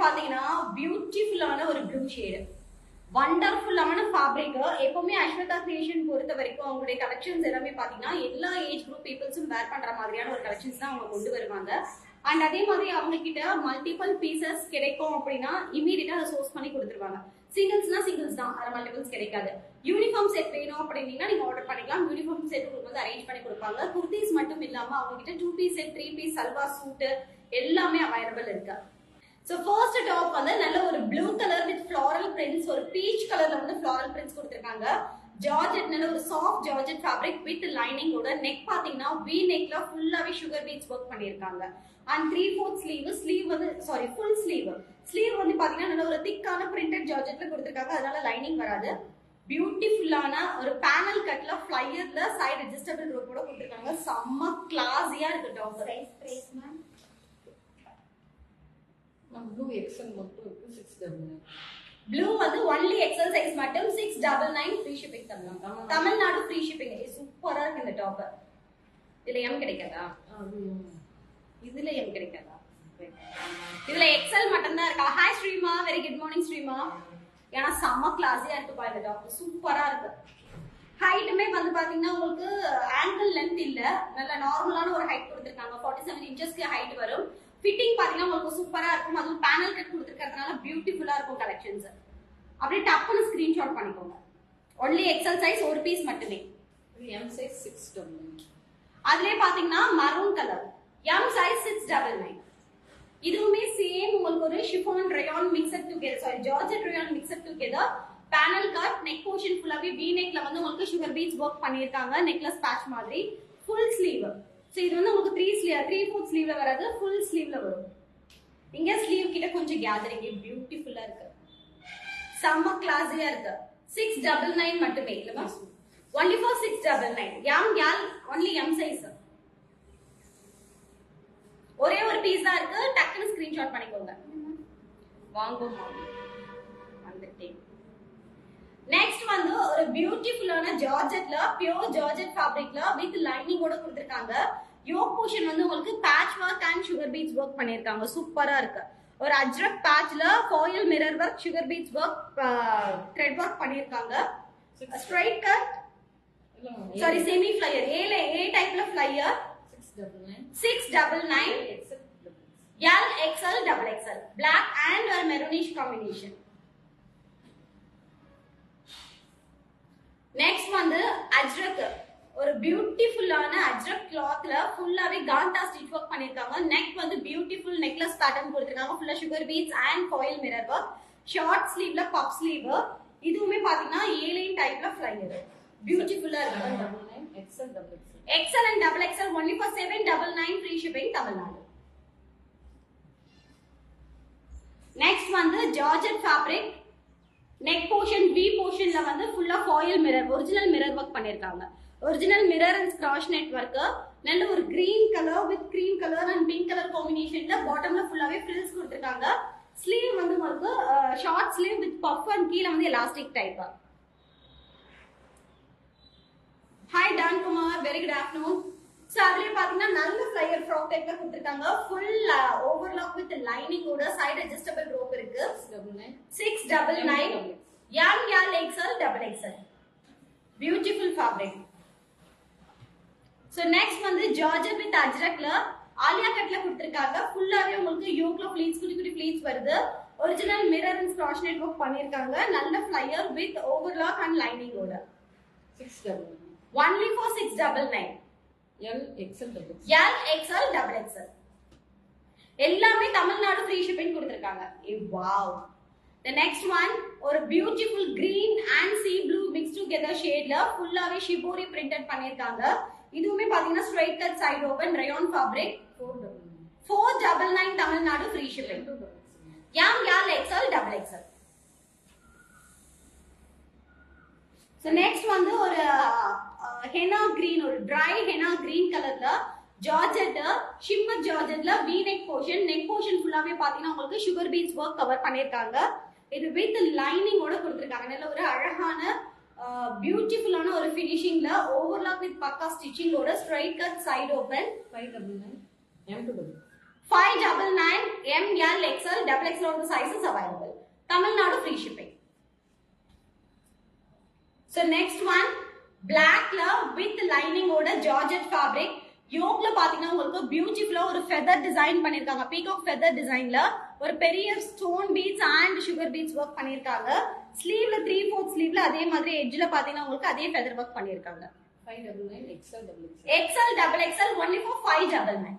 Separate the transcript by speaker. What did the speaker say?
Speaker 1: பாத்தீங்கன்னா பியூட்டிஃபுல்லான ஒரு ப்ளூ ஷேடு, வண்டர்ஃபுல்லான ஃபேப்ரிக். எப்பவுமே அஸ்வதா கிரியேஷன் பொறுத்த வரைக்கும் அவங்களுடைய கலெக்ஷன்ஸ் எல்லாமே பாத்தீங்கன்னா எல்லா ஏஜ் குரூப் பீப்புள்ஸும் வேர் பண்ற மாதிரியான ஒரு கலெக்ஷன்ஸ் தான் அவங்க கொண்டு வருவாங்க. அண்ட் அதே மாதிரி அவங்க கிட்ட மல்டிபிள் பீசஸ் கிடைக்கும் அப்படின்னா இமீடியட்டா அதை சோர்ஸ் பண்ணி கொடுத்துருவாங்க. சிங்கிள்ஸ்னா சிங்கிள்ஸ் தான், அது மல்டிபிள்ஸ் கிடைக்காது. யூனிஃபார்ம் செட் வேணும் அப்படின்னா நீங்க ஆர்டர் பண்ணிக்கலாம். யூனிஃபார்ம் செட் உங்களுக்கு வந்து அரேஞ்ச் பண்ணி கொடுப்பாங்க. குர்தீஸ் மட்டும் இல்லாம அவங்க கிட்ட 2 piece set, 3 piece salwar suit எல்லாமே அவைலபிள் இருக்கு. சோ ஃபர்ஸ்ட் டாப் வந்து நல்ல ஒரு blue colour with floral prints, ஒரு பீச் கலர்ல வந்து ஃப்ளாரல் பிரிண்ட்ஸ் கொடுத்திருக்காங்க. ஜார்ஜெட், நல்ல ஒரு soft georgette fabric with lining ஓட. நெக் பாத்தீங்கன்னா வி நெக்ல ஃபுல்லாவே சுகர் பீட்ஸ் ஒர்க் பண்ணிருக்காங்க. அண்ட் 3/4 ஸ்லீவ் வந்து ஃபுல் ஸ்லீவ் வந்து பாத்தீங்கன்னா நல்ல ஒரு திக்கான பிரிண்டட் ஜார்ஜெட்ல கொடுத்திருக்காங்க. அதனால லைனிங் வராது. பியூட்டிஃபுல்லான ஒரு பேனல் கட்ல ஃப்ளையர்ல சைடு அட்ஜஸ்டபிள் ரோப் கூட கொடுத்திருக்காங்க. செம்ம கிளாஸியா இருக்கு top. Price ma'am
Speaker 2: blue XL மட்டும் இருக்கு 699.
Speaker 1: ப்ளூ வந்து ஒன்லி எக்ஸ்எல் சைஸ் மட்டும் 699 ஃப்ரீ ஷிப்பிங் தரலாம். Tamil Nadu free shipping. சூப்பரா இருக்கு இந்த டாப். இதுல எம் கிடைக்காதா? இதுல எம் கிடைக்காதா? இதுல எக்ஸ்எல் மட்டும் தான் இருக்கா? Hi Sreema, very good morning Sreema. ஏன்னா செம்ம கிளாஸியா இருக்குப்பா இந்த டாப், சூப்பரா இருக்கு. ஹைட்டுமே வந்து பாத்தீங்கன்னா உங்களுக்கு ஆங்கிள் லென்த் இல்ல, நல்ல நார்மலான ஒரு ஹைட் கொடுத்திருக்காங்க. 47 இன்ச்சஸ்க்கு ஹைட் வரும். ஃபிட்டிங் பாத்தீங்கன்னா உங்களுக்கு சூப்பரா இருக்கும். அதுவும் பேனல் கட் கொடுத்திருக்கிறதுனால பியூட்டிஃபுல்லா இருக்கும் கலெக்ஷன்ஸ். அப்படியே டப்புன்னு ஸ்கிரீன்ஷாட் பண்ணிக்கோங்க. ஒன்லி எக்ஸ்எல் சைஸ், ஒரு பீஸ் மட்டுமே.
Speaker 2: M size 699.
Speaker 1: அதுலயே பாத்தீங்கன்னா மரூன் கலர், எம் சைஸ் 699. இதுவுமே சேம் உங்களுக்கு ஒரு chiffon rayon mixed together, georgette rayon mixed together. Panel cut, neck portion ஃபுல்லாவே வி நெக்ல வந்து உங்களுக்கு சுகர் பீட்ஸ் ஒர்க் பண்ணிருக்காங்க. நெக்லஸ் பேட்ச் மாதிரி ஃபுல் ஸ்லீவ். சோ இது வந்து உங்களுக்கு 3/4 ஸ்லீவ்ல வராது, ஃபுல் ஸ்லீவ்ல வரும். இங்க ஸ்லீவ் கிட்ட கொஞ்சம் கேதரிங் பியூட்டிஃபுல்லா இருக்கு, செம்ம கிளாஸியா இருக்கு. 699 மட்டுமே இல்லமா? only for 699. எம் கேல் only எம் சைஸ். ஒரே ஒரு பீஸ் தான் இருக்கு, டக்குன்னு ஸ்கிரீன்ஷாட் பண்ணிக்கோங்க. வாங்க வந்துட்டேன். நெக்ஸ்ட் வந்து ஒரு பியூட்டிஃபுல்லான ஜார்ஜெட்ல, பியூர் ஜார்ஜெட் ஃபேப்ரிக்ல வித் லைனிங் ஓட கொடுத்திருக்காங்க. யோக் போர்ஷன் வந்து உங்களுக்கு patch work and sugar beads work பண்ணிருக்காங்க. சூப்பரா இருக்கு. ஒரு அஜ்ரக் பேட்ச்ல foil mirror work, sugar beads work, thread work பண்ணிருக்காங்க. Straight cut, sorry semi flare, A டைப்ல flare 699. L XL double XL, black and ஒரு மெரூனிஷ் காம்பினேஷன். நெக்ஸ்ட் வந்து அஜ்ரக், ஒரு பியூட்டிஃபுல்லான அஜ்ரக் கிளாத்ல ஃபுல்லாவே காந்தா ஸ்டிச் ஒர்க் பண்ணிருக்காங்க. நெக் வந்து பியூட்டிஃபுல் நெக்லஸ் பேட்டர்ன் கொடுத்திருக்காங்க. ஃபுல்லா sugar beads and foil mirror work. Short ஸ்லீவ்ல பப் ஸ்லீவ். இதுவுமே பாத்தீங்கன்னா ஏலைன் டைப்ல ஃப்ளையர். பியூட்டிஃபுல்லா இருக்கு. XL and double XL only for 799 free shipping Tamil Nadu. Next வந்து georgette fabric. Neck portion V போர்ஷன்ல வந்து ஃபுல்லா foil mirror, original mirror work பண்ணிருக்காங்க. Original mirror and scratch net work. நல்ல ஒரு green colour with cream colour and pink colour காம்பினேஷன்ல பாட்டம்ல ஃபுல்லாவே ஃப்ரில்ஸ் கொடுத்திருக்காங்க. ஸ்லீவ் வந்து உங்களுக்கு short sleeve with puff and கீழ வந்து elastic type. Hi Dhan Kumar, very good afternoon. So அதுலயே பாத்தீங்கன்னா நல்ல ஃப்ளையர் ஃப்ராக் டைப்ல கொடுத்திருக்காங்க. ஃபுல் ஓவர்லாக் வித் லைனிங் ஓட சைடு அட்ஜஸ்டபிள் ரோப் இருக்கு. 699. M L XL double XL. Beautiful fabric. So next வந்து ஜார்ஜெட் வித் அஜ்ரக்ல ஆலியா கட்ல கொடுத்திருக்காங்க. ஃபுல்லாவே உங்களுக்கு யோக்ல ஃப்ளீட்ஸ், குட்டி குட்டி ஃப்ளீட்ஸ் வருது. Original mirror and scratch net work பண்ணிருக்காங்க. நல்ல flyer with overlock and lining ஓட.
Speaker 2: 699.
Speaker 1: only for 699.
Speaker 2: L XL double XL. எல்லாமே தமிழ்நாடு ஃப்ரீ ஷிப்பிங் கொடுத்திருக்காங்க. வாவ். The next one ஒரு beautiful green and sea blue mixed together shadeல ஃபுல்லாவே shibori printed பண்ணிருக்காங்க. இதுவுமே பாத்தீங்கன்னா straight cut side open rayon fabric. 499 Tamil Nadu free shipping. M L XL double XL. So next வந்து ஒரு henna green, ஒரு dry henna green கலர்ல georgette, shimmer ஜார்ஜெட்ல V neck portion. Neck portion ஃபுல்லாவே பாத்தீங்கன்னா உங்களுக்கு சுகர் பீட்ஸ் ஒர்க் கவர் பண்ணிருக்காங்க. இது வித் லைனிங் ஓட கொடுத்திருக்காங்க. நல்ல ஒரு அழகான பியூட்டிஃபுல்லான ஒரு ஃபினிஷிங்ல ஓவர்லாக் வித் பக்கா ஸ்டிச்சிங் ஓட straight cut side open. 599. M2
Speaker 1: 599 M L
Speaker 2: L XL double XL all the sizes available. Tamil Nadu free shipping. So next one, blackல with lining ஓட ஜார்ஜெட் ஃபேப்ரிக். யோக்ல பாத்தீங்கன்னா உங்களுக்கு பியூட்டிஃபுல்லா ஒரு ஃபெதர் டிசைன் பண்ணிருக்காங்க. பீகாக் ஃபெதர் டிசைன்ல ஒரு பெரிய stone beads and sugar beads work பண்ணிருக்காங்க. ஸ்லீவ்ல 3/4 ஸ்லீவ்ல அதே மாதிரி எட்ஜ்ல பாத்தீங்கன்னா உங்களுக்கு அதே ஃபெதர் ஒர்க் பண்ணிருக்காங்க.
Speaker 1: 599 XL double XL.
Speaker 2: XL double XL only for 599.